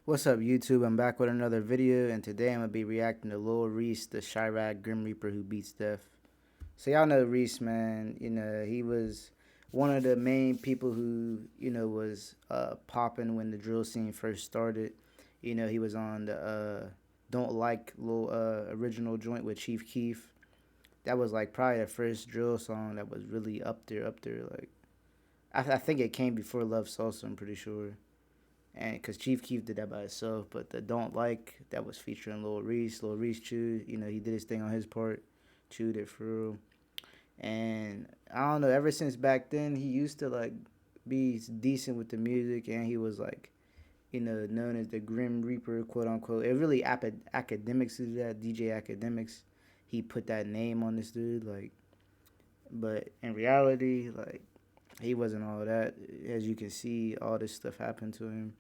What's up, YouTube? I'm back with another video, and today I'm gonna be reacting to Lil Reese, the Chiraq Grim Reaper who beats death. So y'all know Reese, man. He was one of the main people who was popping when the drill scene first started. He was on the Don't Like Lil original joint with Chief Keef. That was like probably the first drill song that was really up there, up there. Like I think it came before Love Salsa. I'm pretty sure. And because Chief Keef did that by himself, but the Don't Like that was featuring Lil Reese. Lil Reese chewed, he did his thing on his part, chewed it for real. And I don't know, ever since back then, he used to like be decent with the music, and he was like, known as the Grim Reaper, quote unquote. It really academics do that, DJ Academics. He put that name on this dude, like, but in reality, like, he wasn't all that. As you can see, all this stuff happened to him.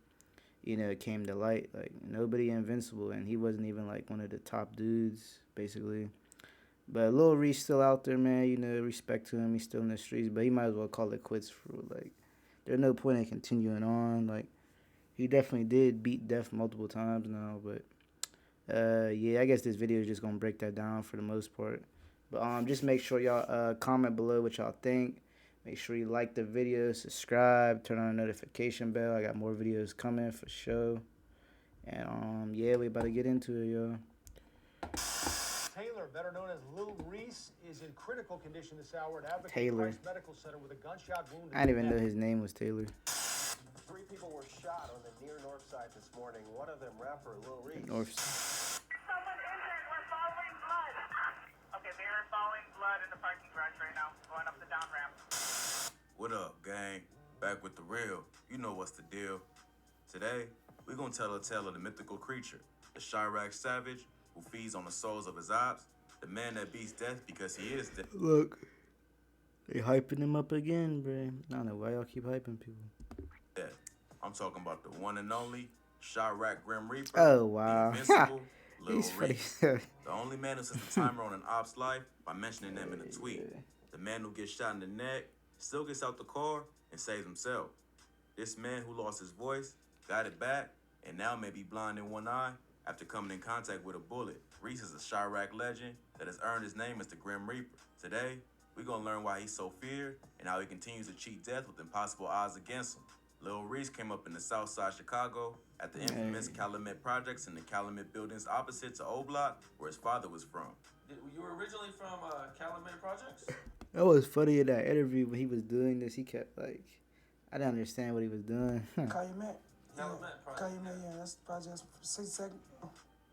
It came to light. Like, nobody invincible, and he wasn't even like one of the top dudes, basically. But Lil Reese still out there, man. Respect to him. He's still in the streets, but he might as well call it quits for like. There's no point in continuing on. Like, he definitely did beat death multiple times now, but yeah, I guess this video is just gonna break that down for the most part. But just make sure y'all comment below what y'all think. Make sure you like the video, subscribe, turn on the notification bell. I got more videos coming for sure. And yeah, we about to get into it, y'all. Taylor, better known as Lil Reese, is in critical condition this hour at Advocate Taylor. Christ Medical Center with a gunshot wound. I didn't even know his name was Taylor. 3 people were shot on the near north side this morning. One of them rapper Lil Reese. North. Someone injured. We're following blood. Okay, they are following blood in the parking garage right now, going up the down ramp. What up, gang? Back with the real. You know what's the deal. Today, we're gonna tell a tale of the mythical creature, the Chiraq savage who feeds on the souls of his ops, the man that beats death because he is death. Look, they hyping him up again, bro. I don't know why y'all keep hyping people. I'm talking about the one and only Chiraq Grim Reaper. Oh, wow. The invincible Lil He's funny. Reese. The only man who sets the timer on an op's life by mentioning them in a tweet. The man who gets shot in the neck, still gets out the car, and saves himself. This man who lost his voice, got it back, and now may be blind in one eye after coming in contact with a bullet. Reese is a Chiraq legend that has earned his name as the Grim Reaper. Today, we're gonna learn why he's so feared and how he continues to cheat death with impossible odds against him. Lil Reese came up in the south side Chicago at the infamous Calumet Projects in the Calumet buildings opposite to O Block, where his father was from. You were originally from Calumet Projects? That was funny in that interview when he was doing this. He kept like, I didn't understand what he was doing. Calumet. Calumet Project. Calumet, yeah, that's the project for 6 seconds.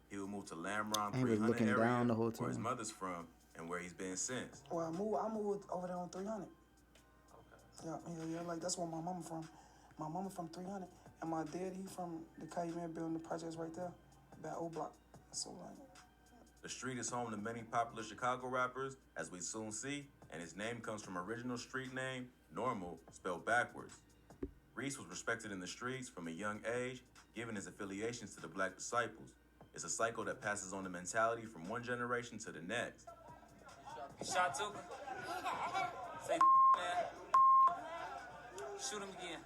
He would move to Lamron He was 300 looking area, down the whole where his time. mother's from and where he's been since. Well, I moved over there on 300. Okay. Yeah, like that's where my mama from. My mama from 300, and my dad, he from the Calumet building, the projects right there, that O Block. So like, The street is home to many popular Chicago rappers, as we soon see, and his name comes from original street name, Normal, spelled backwards. Reese was respected in the streets from a young age, given his affiliations to the Black Disciples. It's a cycle that passes on the mentality from one generation to the next. You shot too? Say man. Shoot him again.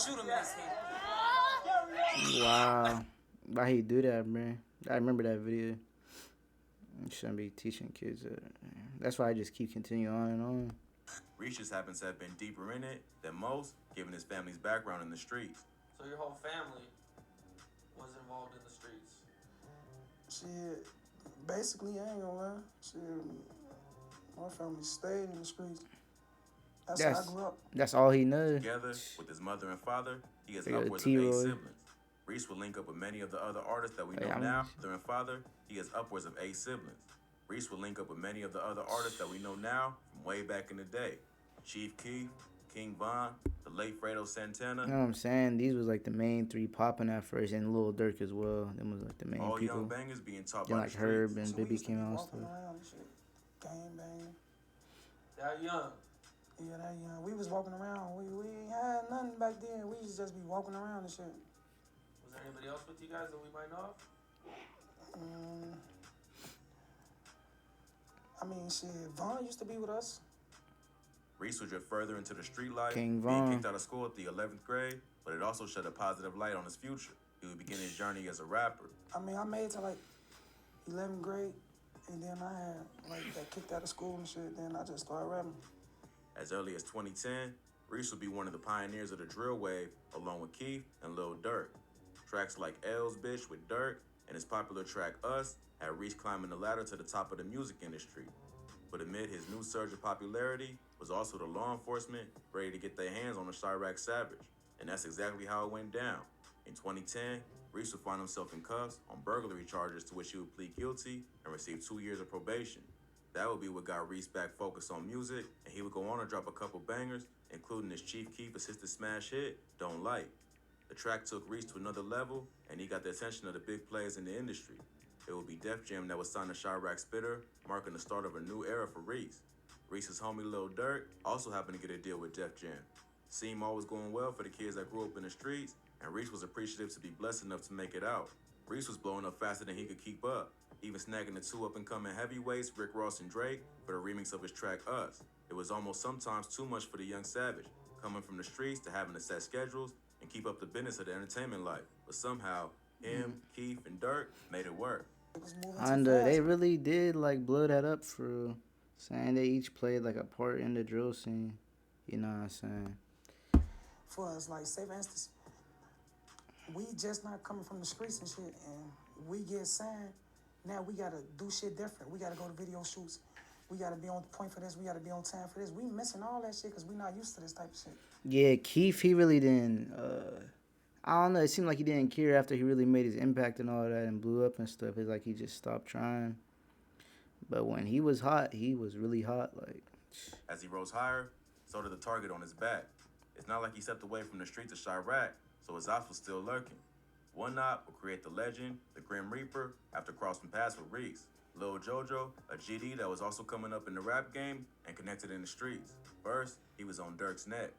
Shoot him in his head. Wow. Why he do that, man? I remember that video. You shouldn't be teaching kids that. That's why I just keep continuing on and on. Reese just happens to have been deeper in it than most, given his family's background in the streets. So your whole family was involved in the streets? shit, basically, I ain't gonna lie. Shit, my family stayed in the streets. That's how I grew up. That's all he knows. Together with his mother and father, he has They got upwards of 8 T-Roy. siblings. Reese will link up with many of the other artists that we know now. Mother and father, he has upwards of 8 siblings. Reese will link up with many of the other artists that we know now from way back in the day. Chief Keef, King Von, the late Fredo Santana. You know what I'm saying? These was like the main three popping at first, and Lil Durk as well. Them was like the main all people. young bangers being taught Then by like the Herb streets. and We Bibby used to came be out and walking stuff. around and shit, gang banging. That young. Yeah, that young. We was walking around. We ain't had nothing back then. We used to just be walking around and shit. Was there anybody else with you guys that we might know of? I mean, shit, Vaughn used to be with us. Reese would drift further into the street life, King being Von. kicked out of school at the 11th grade, but it also shed a positive light on his future. He would begin his journey as a rapper. I mean, I made it to like 11th grade, and then I had like got kicked out of school and shit. Then I just started rapping. As early as 2010, Reese would be one of the pioneers of the drill wave, along with Keith and Lil Durk. Tracks like L's Bitch with Durk and his popular track Us had Reese climbing the ladder to the top of the music industry. But amid his new surge of popularity was also the law enforcement ready to get their hands on the Chiraq Savage. And that's exactly how it went down. In 2010, Reese would find himself in cuffs on burglary charges to which he would plead guilty and receive 2 years of probation. That would be what got Reese back focused on music, and he would go on to drop a couple bangers, including his Chief Keef assisted smash hit, Don't Like. The track took Reese to another level, and he got the attention of the big players in the industry. It would be Def Jam that would sign the Chiraq Spitter, marking the start of a new era for Reese. Reese's homie Lil Durk also happened to get a deal with Def Jam. Seemed all was going well for the kids that grew up in the streets, and Reese was appreciative to be blessed enough to make it out. Reese was blowing up faster than he could keep up, even snagging the two up-and-coming heavyweights, Rick Ross and Drake, for the remix of his track Us. It was almost sometimes too much for the young Savage, coming from the streets to having to set schedules and keep up the business of the entertainment life. But somehow, him, Keith, and Durk made it work. It was moving And too fast. they really did like blow that up for real. Saying they each played like a part in the drill scene. You know what I'm saying? For us, like, say for instance, we just not coming from the streets and shit, and we get signed. Now we gotta do shit different. We gotta go to video shoots. We gotta be on point for this. We gotta be on time for this. We missing all that shit because we not used to this type of shit. Yeah, Keith, he really didn't. I don't know. It seemed like he didn't care after he really made his impact and all that and blew up and stuff. It's like he just stopped trying. But when he was hot, he was really hot. Like, As he rose higher, so did the target on his back. It's not like he stepped away from the streets of Chiraq, so his ops was still lurking. One op would create the legend, the Grim Reaper, after crossing paths with Reese. Lil Jojo, a GD that was also coming up in the rap game and connected in the streets. First, he was on Durk's neck.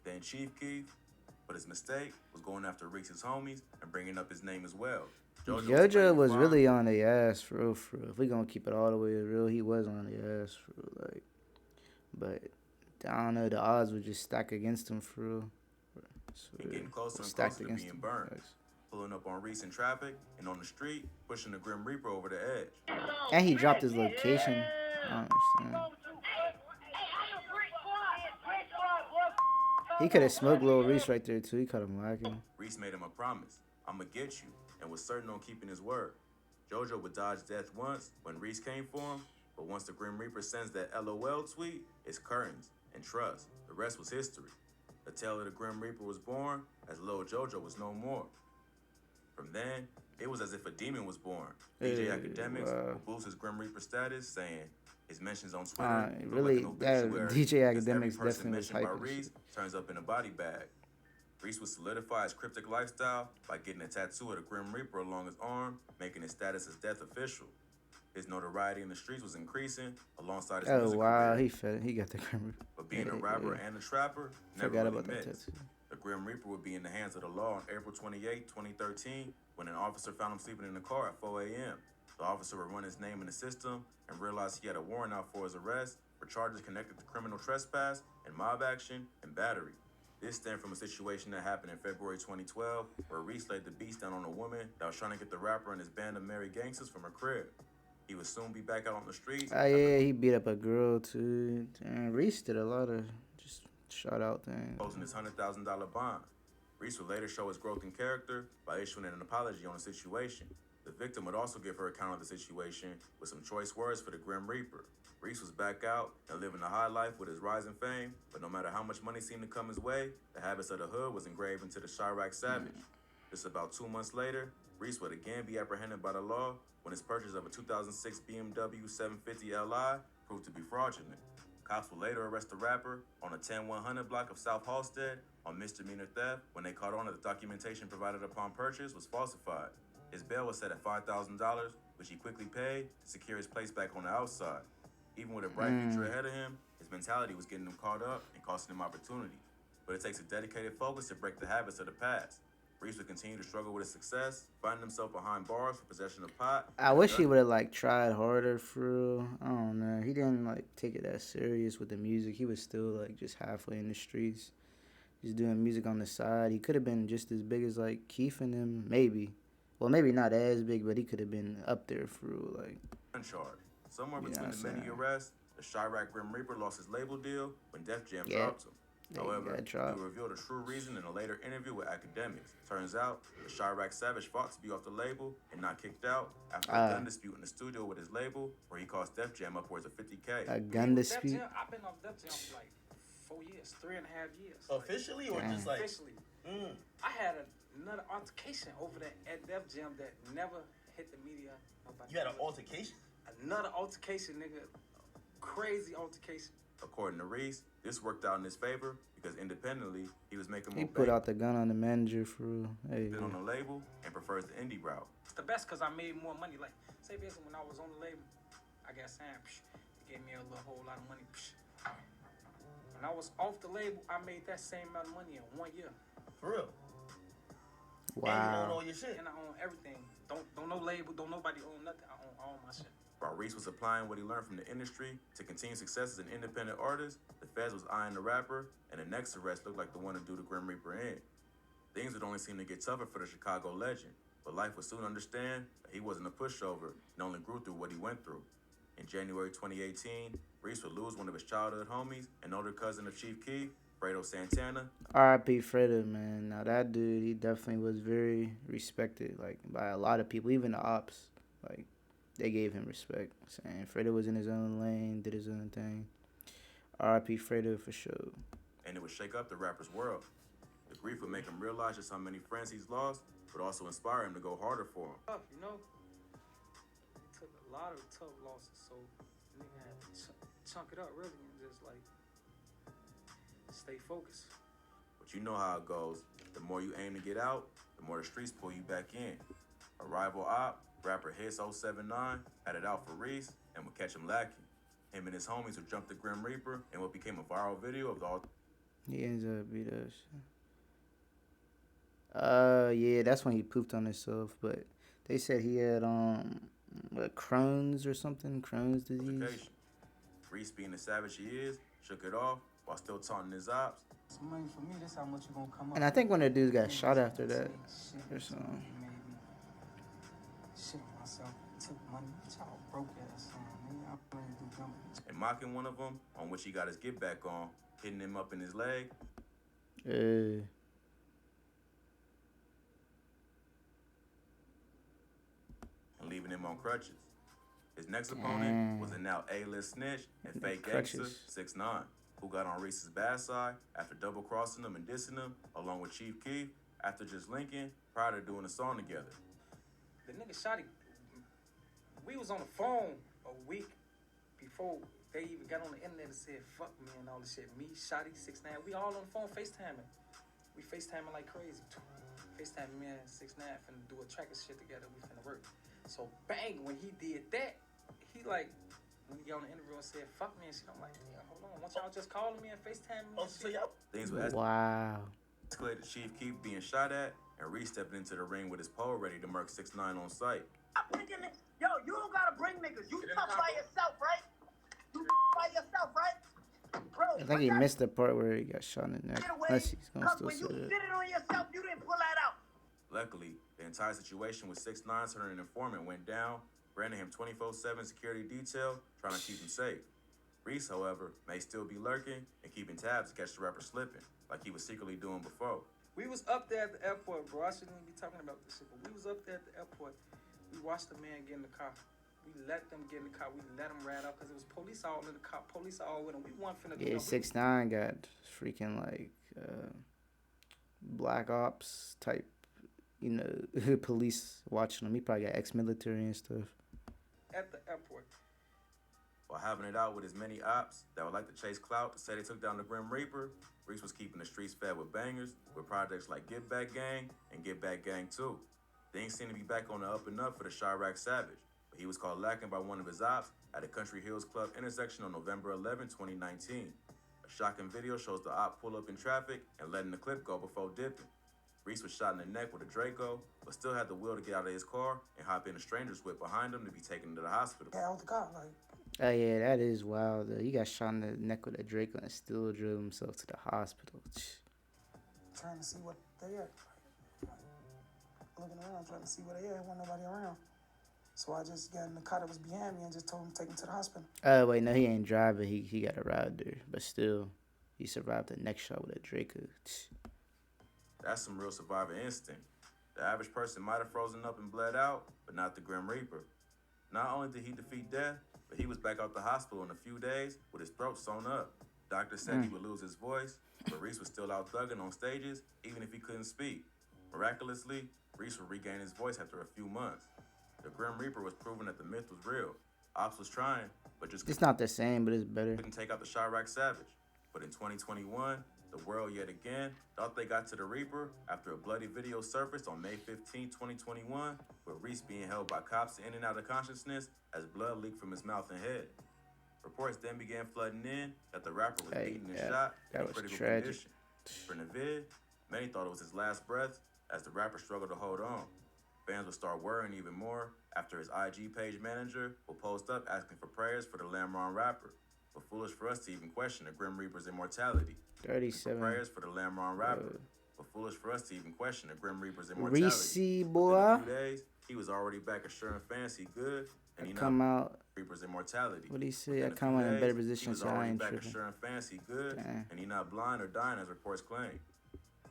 Then Chief Keef, but his mistake was going after Reese's homies and bringing up his name as well. JoJo was really on the ass, for real, for real. If we gonna keep it all the way real, he was on the ass, for real, like. But I don't know, the odds would just stack against him, for real. And getting closer and Stacked closer to against being him. burned. Facts. Pulling up on Reese in traffic and on the street, pushing the Grim Reaper over the edge. And he dropped his location. I don't understand. He could have smoked Lil Reese right there, too. He caught him lacking. Reese made him a promise, I'ma get you, and was certain on keeping his word. JoJo would dodge death once when Reese came for him, but once the Grim Reaper sends that LOL tweet, it's curtains and trust. The rest was history. The tale of the Grim Reaper was born as Lil JoJo was no more. From then, it was as if a demon was born. DJ Hey, Academics wow. would boost his Grim Reaper status, saying his mentions on Twitter look really, like an that obituary, DJ 'cause every Academics person definitely was mentioned by hyping this Reese shit. turns up in a body bag. Reese would solidify his cryptic lifestyle by getting a tattoo of the Grim Reaper along his arm, making his status as death official. His notoriety in the streets was increasing alongside his Oh, music wow. career. He got the Grim But being a yeah, rapper yeah. and a trapper never Forgot really about that mixed. tattoo. The Grim Reaper would be in the hands of the law on April 28, 2013, when an officer found him sleeping in the car at 4 a.m. The officer would run his name in the system and realize he had a warrant out for his arrest for charges connected to criminal trespass and mob action and battery. This stemmed from a situation that happened in February 2012, where Reese laid the beast down on a woman that was trying to get the rapper and his band of merry gangsters from her crib. He would soon be back out on the streets. Oh, yeah, he beat up a girl, too. Damn, Reese did a lot of just shout out things. Posting his $100,000 bond. Reese would later show his growth in character by issuing an apology on the situation. The victim would also give her account of the situation with some choice words for the Grim Reaper. Reese was back out and living a high life with his rising fame, but no matter how much money seemed to come his way, the habits of the hood was engraved into the Chiraq Savage. Just about 2 months later, Reese would again be apprehended by the law when his purchase of a 2006 BMW 750 Li proved to be fraudulent. Cops would later arrest the rapper on a 10100 block of South Halstead on misdemeanor theft when they caught on that the documentation provided upon purchase was falsified. His bail was set at $5,000, which he quickly paid to secure his place back on the outside. Even with a bright future ahead of him, his mentality was getting him caught up and costing him opportunity. But it takes a dedicated focus to break the habits of the past. Reese would continue to struggle with his success, finding himself behind bars for possession of pot. I wish he would have, like, tried harder, for real. I don't know. He didn't, like, take it that serious with the music. He was still, like, just halfway in the streets. He's doing music on the side. He could have been just as big as like Keith and them, maybe. Well, maybe not as big, but he could have been up there for real, like. Uncharted. Somewhere You know between what the I'm many saying? arrests, the Chiraq Grim Reaper lost his label deal when Def Jam Yeah. dropped him. They However, got he dropped. revealed a true reason in a later interview with academics. Turns out, the Chiraq Savage fought to be off the label and not kicked out after a gun dispute in the studio with his label, where he cost Def Jam upwards of $50K. A gun dispute. I've been off Def Jam for like 4 years, 3.5 years. Officially or just like Officially. I had another altercation over that at Def Jam that never hit the media. you had an altercation? Another altercation, nigga. Crazy altercation. According to Reese, this worked out in his favor because independently, he was making He more put out the gun on the manager for real. Hey, been on the label and prefers the indie route. It's the best because I made more money. Like, say basically when I was on the label, I got signed. They gave me a whole lot of money. When I was off the label, I made that same amount of money in 1 year. For real? And you own wow. all your shit. And I own everything. Don't no label, don't nobody own nothing. I own all my shit. While Reese was applying what he learned from the industry to continue success as an independent artist, the feds was eyeing the rapper, and the next arrest looked like the one to do the Grim Reaper in. Things would only seem to get tougher for the Chicago legend, but life would soon understand that he wasn't a pushover and only grew through what he went through. In January 2018, Reese would lose one of his childhood homies, an older cousin of Chief Keef, Fredo Santana. R.I.P. Fredo, man. Now that dude, he definitely was very respected, like by a lot of people, even the ops. Like they gave him respect. Saying Fredo was in his own lane, did his own thing. R.I.P. Fredo for sure. And it would shake up the rapper's world. The grief would make him realize just how many friends he's lost, but also inspire him to go harder for him. Tough, you know. It took a lot of tough losses, so nigga had to chunk it up really and just like stay focused. But you know how it goes. The more you aim to get out, the more the streets pull you back in. A rival op, rapper Hits 079, had it out for Reese and would catch him lacking. Him and his homies would jump the Grim Reaper in what became a viral video of the all. He ends up beat us. Yeah, that's when he pooped on himself. But they said he had what, Crohn's or something, Crohn's disease. altercation. Reese, being the savage he is, shook it off while still taunting his ops. Some money for me, that's how much you gonna come up. And I think one of the dudes got shot after that or Shit, something. maybe. Shit myself, took money, y'all broke ass son, nigga. I plan to do dumb. And mocking one of them, on which he got his get back on, hitting him up in his leg. Uh, And leaving him on crutches. His next opponent was a now A-list snitch and fake gangster, Crutches. 6ix9ine, who got on Reese's bad side after double-crossing him and dissing him, along with Chief Keef, after just linking prior to doing a song together. The nigga Shotty, we was on the phone a week before they even got on the internet and said fuck me and all this shit. Me, Shotty, 6ix9ine, we all on the phone FaceTiming. We FaceTiming like crazy. FaceTiming me and 6ix9ine finna do a track of shit together. We finna work. So bang, when he did that, he like, when he got on the interview and said fuck me and shit, I'm like, yeah, hold on. Once y'all just calling me and FaceTiming me Oh, and so shit. y'all Things would wow. escalate to Chief Keef being shot at, and Reese stepping into the ring with his pole ready to murk 6ix9ine on sight. Yo, you don't gotta bring niggas. You tough by yourself, right? You by yourself, right? Bro, I think he missed the part where he got shot in the neck. get away. Unless he's gonna Cause still when you say did that. it on yourself, you didn't pull that out. Luckily, the entire situation with 6ix9ine turning an informant went down, granting him 24/7 security detail, trying to keep him safe. Reese, however, may still be lurking and keeping tabs to catch the rapper slipping, like he was secretly doing before. We was up there at the airport, bro. I shouldn't even be talking about this shit, but we was up there at the airport. We watched the man get in the car. We let them get in the car. We let them ride up because it was police all in the car. Police all with them. We weren't finna do Yeah, nothing. 6ix9ine got freaking like black ops type, police watching him. He probably got ex-military and stuff. At the airport. While having it out with as many ops that would like to chase clout to say they took down the Grim Reaper, Reese was keeping the streets fed with bangers with projects like Get Back Gang and Get Back Gang 2. Things seem to be back on the up and up for the Chiraq Savage, but he was caught lacking by one of his ops at a Country Hills Club intersection on November 11, 2019. A shocking video shows the op pull up in traffic and letting the clip go before dipping. Reese was shot in the neck with a Draco, but still had the will to get out of his car and hop in a stranger's whip behind him to be taken to the hospital. Yeah, out the car, like. Oh yeah, that is wild. He got shot in the neck with a Draco and still drove himself to the hospital. trying to see what they at. Looking around, trying to see where they at. Wasn't nobody around. So I just got in the car that was behind me and just told him to take him to the hospital. Oh, wait, no, he ain't driving. He got a ride there. But still, he survived the next shot with a Draco. That's some real survivor instinct. The average person might have frozen up and bled out, but not the Grim Reaper. Not only did he defeat death, but he was back out the hospital in a few days with his throat sewn up. Doctors said he would lose his voice, but Reese was still out thugging on stages, even if he couldn't speak. Miraculously, Reese would regain his voice after a few months. The Grim Reaper was proving that the myth was real. Ops was trying, but just It's not the same, but it's better. couldn't take out the Chiraq Savage. But in 2021, the world yet again thought they got to the Reaper after a bloody video surfaced on May 15, 2021, with Reese being held by cops in and out of consciousness as blood leaked from his mouth and head. Reports then began flooding in that the rapper was beaten and shot that in was critical tragic. condition. For Navid, many thought it was his last breath as the rapper struggled to hold on. Fans would start worrying even more after his IG page manager would post up asking for prayers for the Lamron rapper. But foolish for us to even question the Grim Reaper's immortality. 37. Prayers for the Lamron rapper. But foolish for us to even question the Grim Reaper's immortality. Reese, Within boy. a few days, he was already back assuring fans he good, and he Come out. Reaper's immortality. What do you say? Within I a come few in a better days, position, He was so I already ain't back tripping. assuring fans he good, Dang. and he not blind or dying as reports claim.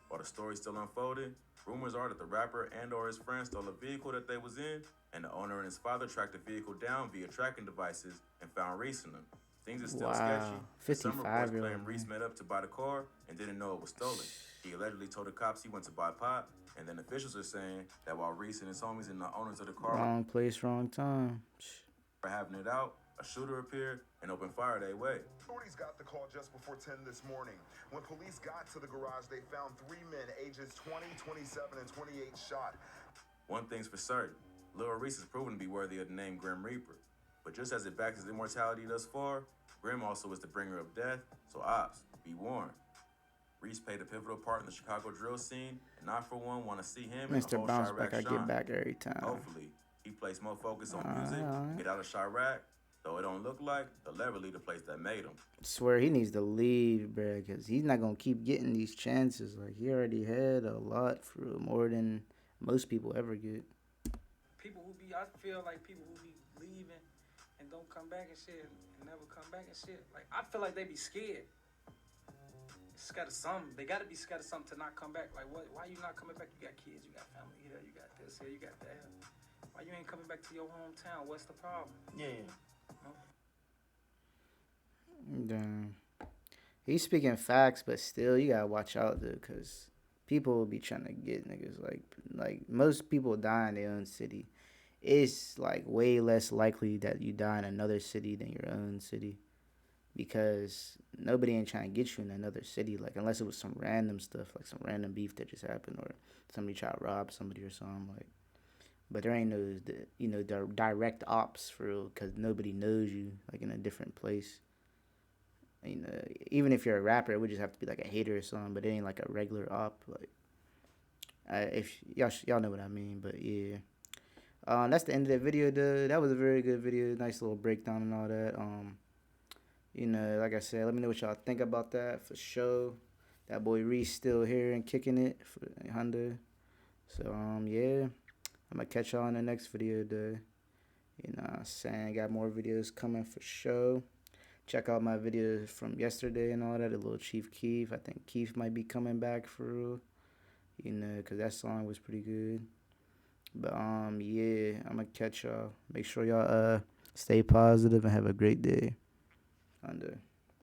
While the story's still unfolding, rumors are that the rapper and or his friends stole a vehicle that they was in, and the owner and his father tracked the vehicle down via tracking devices and found Reese in them. Things are still Wow. sketchy. Some reports 55-year-old, claim Reese met up to buy the car and didn't know it was stolen. He allegedly told the cops he went to buy pot, and then officials are saying that while Reese and his homies and the owners of the car Wrong place, wrong time. were having it out, a shooter appeared and opened fire their way. Authorities got the call just before 10 this morning. When police got to the garage, they found 3 men ages 20, 27, and 28 shot. One thing's for certain, Lil Reese is proven to be worthy of the name Grim Reaper. But just as it backs his immortality thus far, Grim also is the bringer of death, so ops, be warned. Reese played a pivotal part in the Chicago drill scene, and I for one want to see him and the Mr. whole Bounce Chiraq Back, I shine. get back every time. Hopefully, he places more focus on music, get out of Chiraq, though it don't look like they'll ever leave the place that made him. Swear he needs to leave, bruh, because he's not going to keep getting these chances. Like, he already had a lot for more than most people ever get. I feel like people who be leaving and don't come back and shit, and never come back and shit. Like, I feel like they be scared. Scared of something. They gotta be scared of something to not come back. Like, what? Why you not coming back? You got kids, you got family here, you got this here, you got that. Why you ain't coming back to your hometown? What's the problem? Yeah. Damn. He's speaking facts, but still, you gotta watch out, though, because people will be trying to get niggas. Like most people die in their own city. It's, like, way less likely that you die in another city than your own city. Because nobody ain't trying to get you in another city, like, unless it was some random stuff, like some random beef that just happened, or somebody tried to rob somebody or something, like. But there ain't no, direct ops for real, because nobody knows you, like, in a different place. Even if you're a rapper, it would just have to be, like, a hater or something, but it ain't, like, a regular op, like. If y'all know what I mean, but yeah. That's the end of that video, though. That was a very good video, nice little breakdown and all that. Like I said, let me know what y'all think about that for sure. That boy Reese still here and kicking it for Honda. So, yeah. I'm going to catch y'all in the next video, though. You know what I'm saying? Got more videos coming for sure. Check out my videos from yesterday and all that. A little Chief Keef. I think Keef might be coming back for real. Because that song was pretty good. But, yeah. I'm going to catch y'all. Make sure y'all stay positive and have a great day. Under.